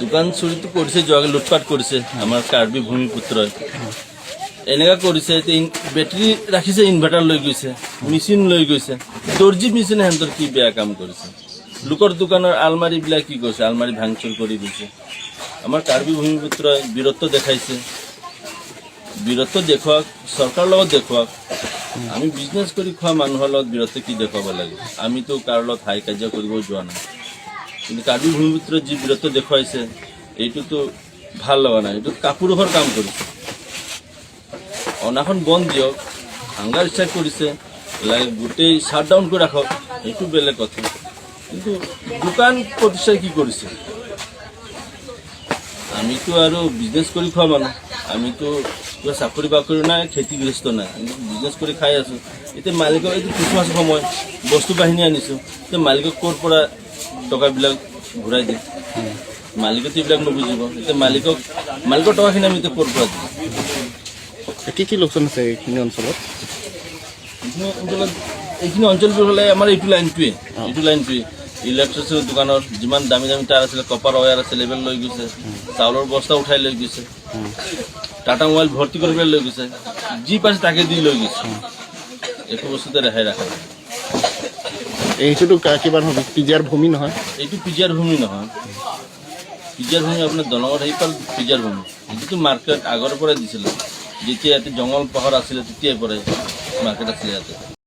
দোকান চুৰিটো কৰিছে, যোৱাকে লুটপাট কৰিছে আমাৰ কাৰ্বি ভূমিপুত্ৰই। এনেকা কৰিছে, বেটাৰী ৰাখিছে, ইনভাৰ্টাৰ লৈ গৈছে, মেচিন লৈ গৈছে, দৰ্জি মেচিনে সিহঁতৰ কি বেয়া কাম কৰিছে। লোকৰ দোকানৰ আলমাৰীবিলাক কি কৰিছে, আলমাৰী ভাঙচুৰ কৰি দিছে। আমাৰ কাৰ্বি ভূমিপুত্ৰই বীৰত্ব দেখাইছে, বীৰত্ব দেখুৱাওক, চৰকাৰৰ লগত দেখুৱাওক। আমি বিজনেছ কৰি খোৱা মানুহৰ লগত বীৰত্ব কি দেখুৱাব লাগে? আমিতো কাৰো লগত হাই কাজিয়া কৰিব যোৱা নাই, কিন্তু কাৰ্বি ভূমিপুত্ৰই যি বীৰত্ব দেখুৱাইছে এইটোতো ভাল লগা নাই। এইটো কাপুৰুষৰ কাম কৰিছে। অনাখন বন্ধ দিয়ক, হাংগাৰ ষ্ট্ৰাইক কৰিছে, লাগে গোটেই শ্বাটডাউন কৰি ৰাখক, সেইটো বেলেগ কথা। কিন্তু দোকান প্ৰতিষ্ঠাই কি কৰিছে? আমিতো আৰু বিজনেছ কৰি খোৱা মানুহ, আমিতো কিবা চাকৰি বাকৰি নাই, খেতিগ্ৰস্ত নাই, আমি বিজনেছ কৰি খাই আছোঁ। এতিয়া মালিকক এইটো খ্ৰীষ্টমাছৰ সময় বস্তু বাহিনী আনিছোঁ, এতিয়া মালিকক ক'ৰ পৰা টকাবিলাক ঘূৰাই দিয়ে? মালিকেতো এইবিলাক নুবুজিব। এতিয়া মালিকৰ টকাখিনি আমি এতিয়া ক'ৰ পৰা দিম? কি লোকচান আছে এইখিনি অঞ্চলত? এইখিনি অঞ্চলবোৰ হ'লে আমাৰ এইটো লাইনটোৱে ইলেক্ট্ৰিচিটিৰ দোকানৰ যিমান দামী দামী তাৰ আছিলে, কপাৰ ৱায়াৰ আছিলে, এইবিলাক লৈ গৈছে। চাউলৰ বস্তা উঠাই লৈ গৈছে, টাটা মোবাইল ভৰ্তি কৰি পেলাই লৈ গৈছে, যি পাইছে তাকে দি লৈ গৈছে। একো বস্তুতে ৰেহাই ৰাখা নাই। এইটোতো কিবা নহয়, পিজিআৰ ভূমি নহয়? এইটো পিজিআৰ ভূমি নহয়, পিজিআৰ ভূমি আপোনাৰ দলঙৰ সেইফাল পিজিআৰ ভূমি। এইটোতো মাৰ্কেট আগৰ পৰাই দিছিলে, যেতিয়া ইয়াতে জংঘল পাহাৰ আছিলে তেতিয়াই পৰাই মাৰ্কেট আছিলে ইয়াতে।